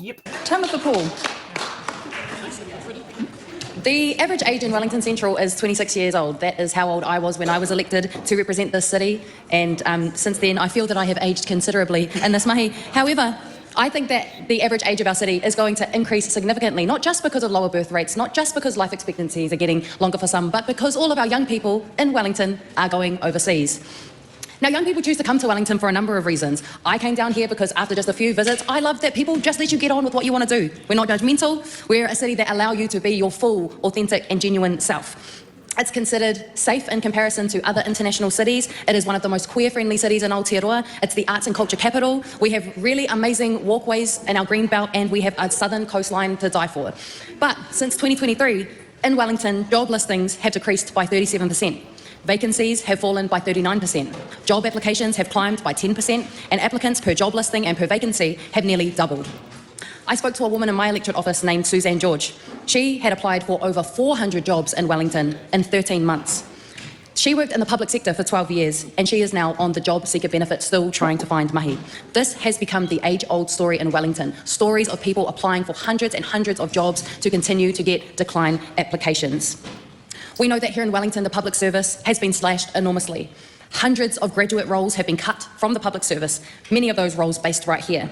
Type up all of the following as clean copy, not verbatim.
Yep. Tamatha Paul. The average age in Wellington Central is 26 years old. That is how old I was when I was elected to represent this city. And since then, I feel that I have aged considerably in this mahi. However, I think that the average age of our city is going to increase significantly, not just because of lower birth rates, not just because life expectancies are getting longer for some, but because all of our young people in Wellington are going overseas. Now, young people choose to come to Wellington for a number of reasons. I came down here because after just a few visits, I love that people just let you get on with what you want to do. We're not judgmental. We're a city that allows you to be your full, authentic and genuine self. It's considered safe in comparison to other international cities. It is one of the most queer-friendly cities in Aotearoa. It's the arts and culture capital. We have really amazing walkways in our green belt, and we have a southern coastline to die for. But since 2023, in Wellington, job listings have decreased by 37%. Vacancies have fallen by 39%. Job applications have climbed by 10%, and applicants per job listing and per vacancy have nearly doubled. I spoke to a woman in my electorate office named Suzanne George. She had applied for over 400 jobs in Wellington in 13 months. She worked in the public sector for 12 years, and she is now on the job seeker benefit, still trying to find mahi. This has become the age-old story in Wellington. Stories of people applying for hundreds and hundreds of jobs to continue to get decline applications. We know that here in Wellington, the public service has been slashed enormously. Hundreds of graduate roles have been cut from the public service, many of those roles based right here.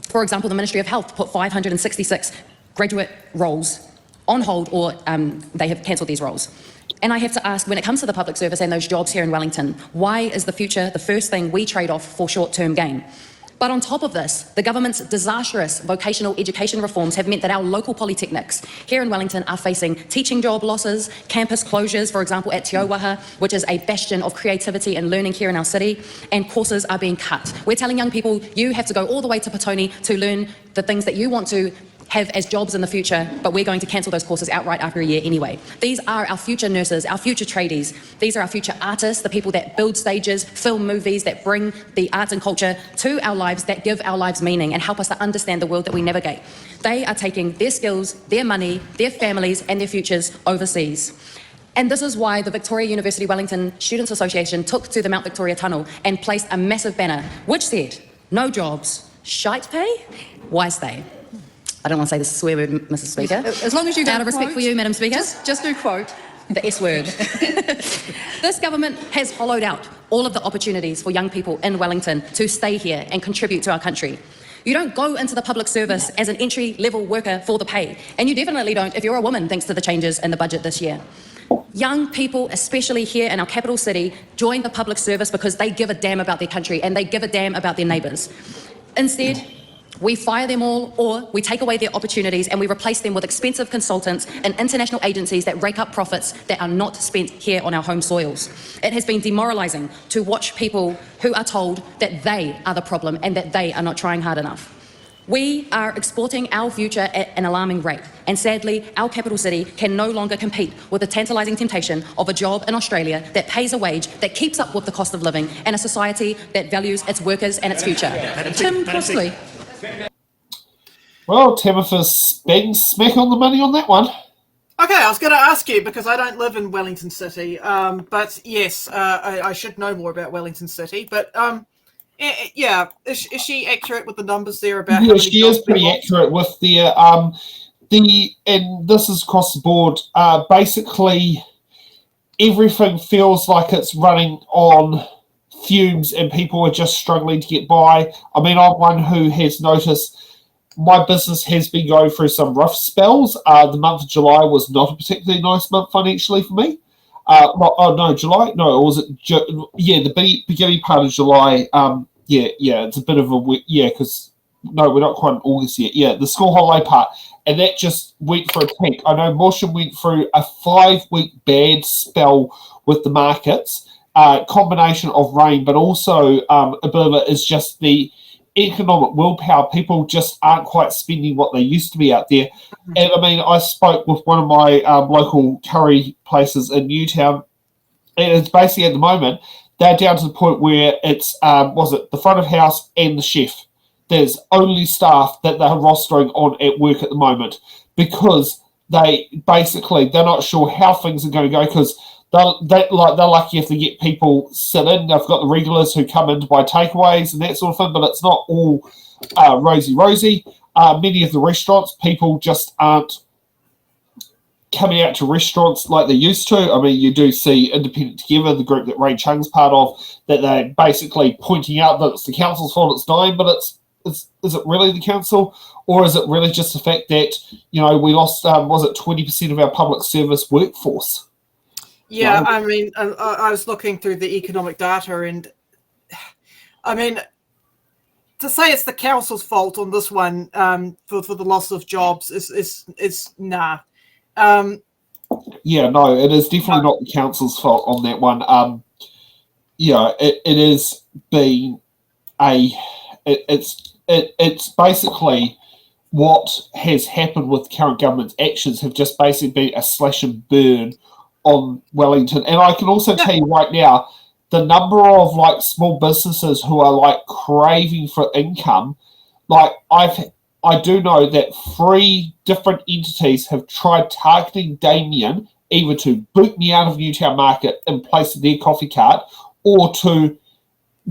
For example, the Ministry of Health put 566 graduate roles on hold, or they have cancelled these roles. And I have to ask, when it comes to the public service and those jobs here in Wellington, why is the future the first thing we trade off for short-term gain? But on top of this, the government's disastrous vocational education reforms have meant that our local polytechnics here in Wellington are facing teaching job losses, campus closures, for example, at Te Auwaha, which is a bastion of creativity and learning here in our city, and courses are being cut. We're telling young people, you have to go all the way to Petone to learn the things that you want to have as jobs in the future, but we're going to cancel those courses outright after a year anyway. These are our future nurses, our future tradies. These are our future artists, the people that build stages, film movies, that bring the arts and culture to our lives, that give our lives meaning and help us to understand the world that we navigate. They are taking their skills, their money, their families and their futures overseas. And this is why the Victoria University Wellington Students Association took to the Mount Victoria Tunnel and placed a massive banner which said, "No jobs, shite pay, why stay?" I don't want to say this swear word, Mrs. Speaker. As long as you don't Out of respect quote, for you, Madam Speaker. Just do quote. The S word. This government has hollowed out all of the opportunities for young people in Wellington to stay here and contribute to our country. You don't go into the public service as an entry-level worker for the pay, and you definitely don't if you're a woman, thanks to the changes in the budget this year. Young people, especially here in our capital city, join the public service because they give a damn about their country and they give a damn about their neighbours. Instead, we fire them all, or we take away their opportunities and we replace them with expensive consultants and international agencies that rake up profits that are not spent here on our home soils. It has been demoralising to watch people who are told that they are the problem and that they are not trying hard enough. We are exporting our future at an alarming rate, and sadly, our capital city can no longer compete with the tantalising temptation of a job in Australia that pays a wage that keeps up with the cost of living, and a society that values its workers and its future. Tim Crossley. Well, Tamatha's bang smack on the money on that one. Okay, I was going to ask you, because I don't live in Wellington City, but yes, I should know more about Wellington City, but yeah, is she accurate with the numbers there about how many she is pretty accurate with and this is across the board, basically everything feels like it's running on fumes and people are just struggling to get by. I mean, I'm one who has noticed my business has been going through some rough spells. The month of July was not a particularly nice month financially for me. July? No, or was it? The beginning part of July. It's a bit of a because no, we're not quite in August yet. Yeah, the school holiday part, and that just went for a tank. I know Motion went through a 5-week bad spell with the markets. Combination of rain, but also a bit of it is just the economic willpower. People just aren't quite spending what they used to be out there. And I mean, I spoke with one of my local curry places in Newtown, and it's basically at the moment they're down to the point where it's the front of house and the chef. There's only staff that they're rostering on at work at the moment because they're not sure how things are going to go, because they're lucky if they get people sit in. They've got the regulars who come in to buy takeaways and that sort of thing, but it's not all rosy. many of the restaurants, people just aren't coming out to restaurants like they used to. I mean, you do see Independent Together, the group that Ray Chung's part of, that they're basically pointing out that it's the council's fault it's dying, but is it really the council, or is it really just the fact that, we lost, was it 20% of our public service workforce? Yeah, I mean, I was looking through the economic data, and I mean, to say it's the council's fault on this one for the loss of jobs is nah. Yeah, no, it is definitely not the council's fault on that one. It has been it's basically what has happened with current government's actions have just basically been a slash and burn on Wellington. And I can also tell you right now, the number of small businesses who are craving for income, I do know that 3 different entities have tried targeting Damien either to boot me out of Newtown Market in place of their coffee cart or to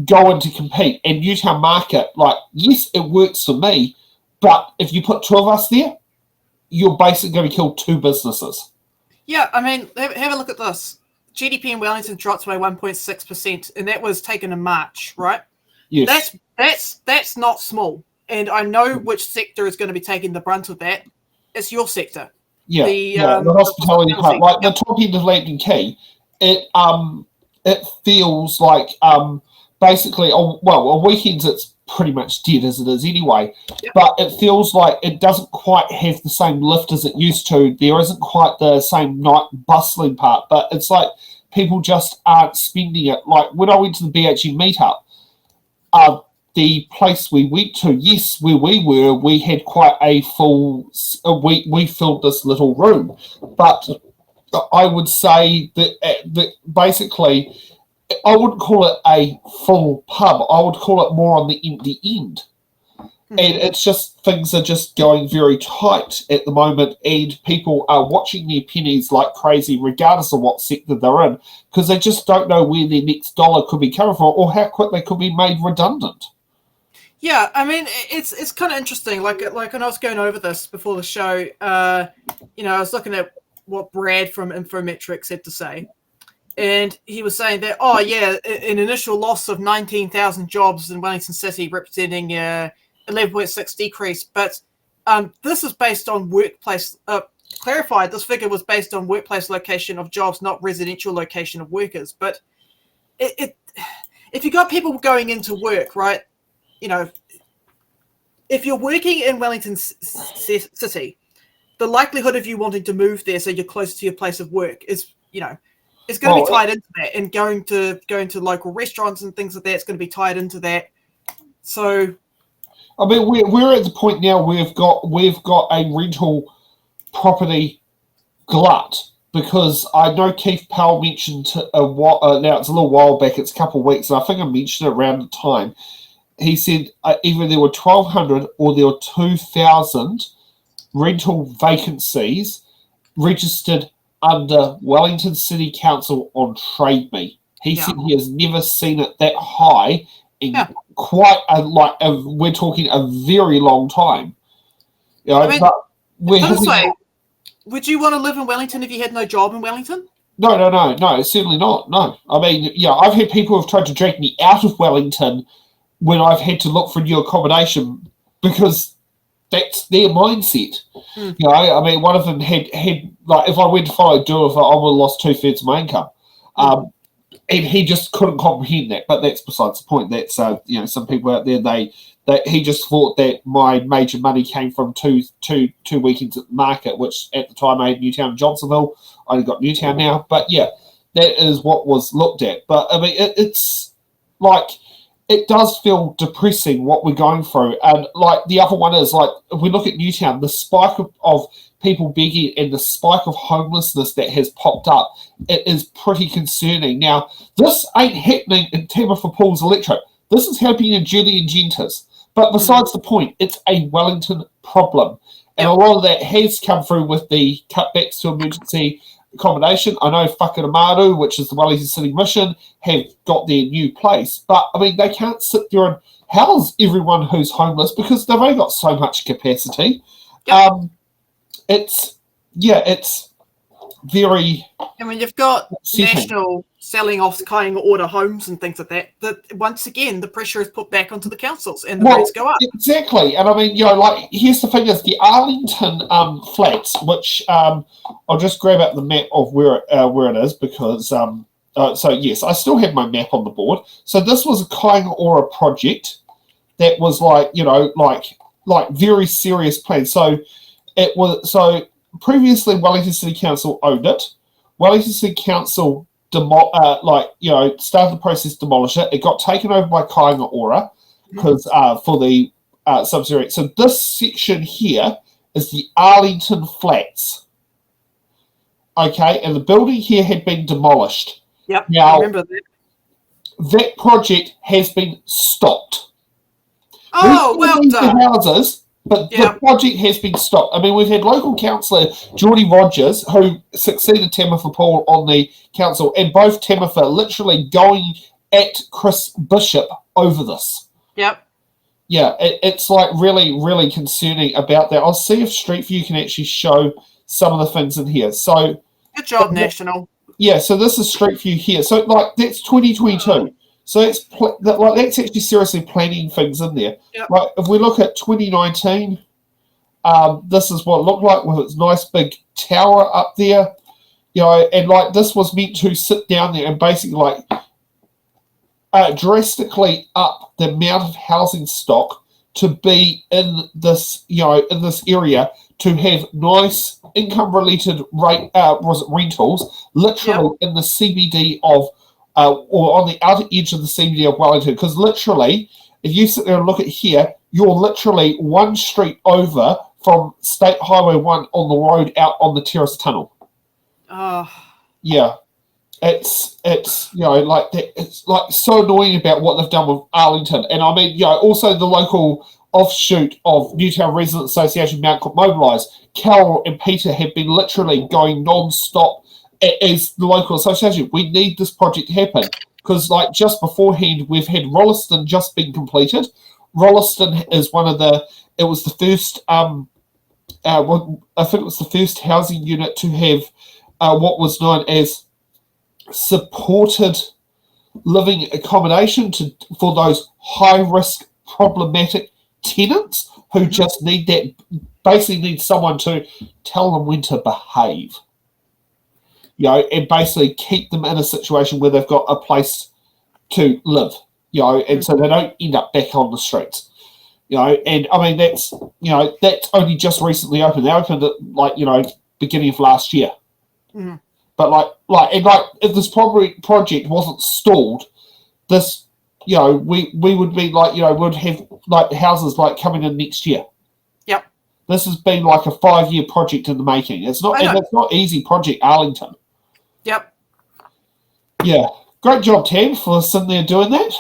go in to compete. And Newtown Market, yes, it works for me, but if you put 2 of us there, you're basically going to kill 2 businesses. Yeah, I mean, have a look at this. GDP in Wellington dropped by 1.6%, and that was taken in March, right? Yes. That's not small. And I know which sector is going to be taking the brunt of that. It's your sector. Yeah, the hospitality part. The top end of Lambton Quay, it feels like basically, on weekends it's pretty much dead as it is anyway. Yep. But it feels like it doesn't quite have the same lift as it used to. There isn't quite the same night bustling part, but it's like people just aren't spending it. Like when I went to the BHE meetup, the place we went to, yes, where we were, we had quite a full. We filled this little room, but I would say that basically, I wouldn't call it a full pub. I would call it more on the empty end. Mm-hmm. And it's just, things are just going very tight at the moment, and people are watching their pennies like crazy, regardless of what sector they're in, because they just don't know where their next dollar could be coming from or how quick they could be made redundant. Yeah, I mean, it's kind of interesting. Like when I was going over this before the show, I was looking at what Brad from Infometrics had to say. And he was saying that, an initial loss of 19,000 jobs in Wellington City, representing 11.6 decrease. But this is based on workplace. Clarified, this figure was based on workplace location of jobs, not residential location of workers. But if you got people going into work, right? If you're working in Wellington City, the likelihood of you wanting to move there so you're closer to your place of work is, it's going to be tied into that, and going to local restaurants and things like that, it's going to be tied into that. So, I mean, we're at the point now we've got a rental property glut, because I know Keith Powell mentioned now it's a little while back, it's a couple of weeks, and I think I mentioned it around the time. He said either there were 1,200 or there were 2,000 rental vacancies registered under Wellington City Council on Trade Me. He said he has never seen it that high in quite we're talking a very long time. Would you want to live in Wellington if you had no job in Wellington? No, certainly not. No, I mean, I've had people who have tried to drag me out of Wellington when I've had to look for new accommodation, because that's their mindset. I mean, one of them had if I went to follow Dover, I would have lost 2/3 of my income. And he just couldn't comprehend that, but that's besides the point. That's, some people out there, he just thought that my major money came from two weekends at the market, which at the time I had Newtown and Johnsonville. I only got Newtown now, but that is what was looked at. But I mean, it's like, it does feel depressing what we're going through. And the other one is, if we look at Newtown, the spike of people begging and the spike of homelessness that has popped up, it is pretty concerning. Now, this ain't happening in Tamatha Paul's electorate. This is happening in Julian Gentis. But besides the point, it's a Wellington problem. And a lot of that has come through with the cutbacks to emergency accommodation. I know Whakaramarau, which is the Wellington City Mission, have got their new place. But, I mean, they can't sit there and house everyone who's homeless because they've only got so much capacity. Yep. It's very. I mean, you've got upsetting. national selling off Kāinga order homes and things like that. That once again, the pressure is put back onto the councils and the rates go up. Exactly, and I mean, like here's the thing: is the Arlington flats, which I'll just grab out the map of where it is because so yes, I still have my map on the board. So this was a Kāinga Ora project that was like very serious plan. So it was previously Wellington City Council owned it. Wellington City Council started the process to demolish it. It got taken over by Kāinga Ora because for the subsidiary. So this section here is the Arlington Flats. Okay, and the building here had been demolished. Yep, now, I remember that. That project has been stopped. Oh, well done. The houses, but the project has been stopped. I mean, we've had local councillor Geordie Rogers, who succeeded Tamatha Paul on the council, and both Tamatha literally going at Chris Bishop over this. Yep. Yeah, it's like really, really concerning about that. I'll see if Street View can actually show some of the things in here. So, good job, National. Yeah, so this is Street View here. So, like, that's 2022. So that's actually seriously planning things in there. Yep. Like if we look at 2019, this is what it looked like with its nice big tower up there, and like this was meant to sit down there and basically drastically up the amount of housing stock to be in this area to have nice income-related rentals, literally in the CBD of. Or on the outer edge of the CBD of Wellington, because literally, if you sit there and look at here, you're literally one street over from State Highway 1 on the road out on the Terrace Tunnel. Yeah, it's like that. It's like so annoying about what they've done with Arlington, and I mean, also the local offshoot of Newtown Residents Association, Mount Cook Mobilise, Carol and Peter have been literally going non-stop. As the local association, we need this project to happen because, like, just beforehand, we've had Rolleston just been completed. Rolleston is it was the first, I think it was the first housing unit to have what was known as supported living accommodation for those high-risk, problematic tenants who just basically need someone to tell them when to behave. And basically keep them in a situation where they've got a place to live, and so they don't end up back on the streets, and I mean, that's only just recently opened. They opened it beginning of last year. But if this project wasn't stalled, this, we would be would have houses coming in next year. Yep. This has been like a 5-year project in the making. It's not easy project, Arlington. Yep. Yeah. Great job, Tam, for sitting there doing that.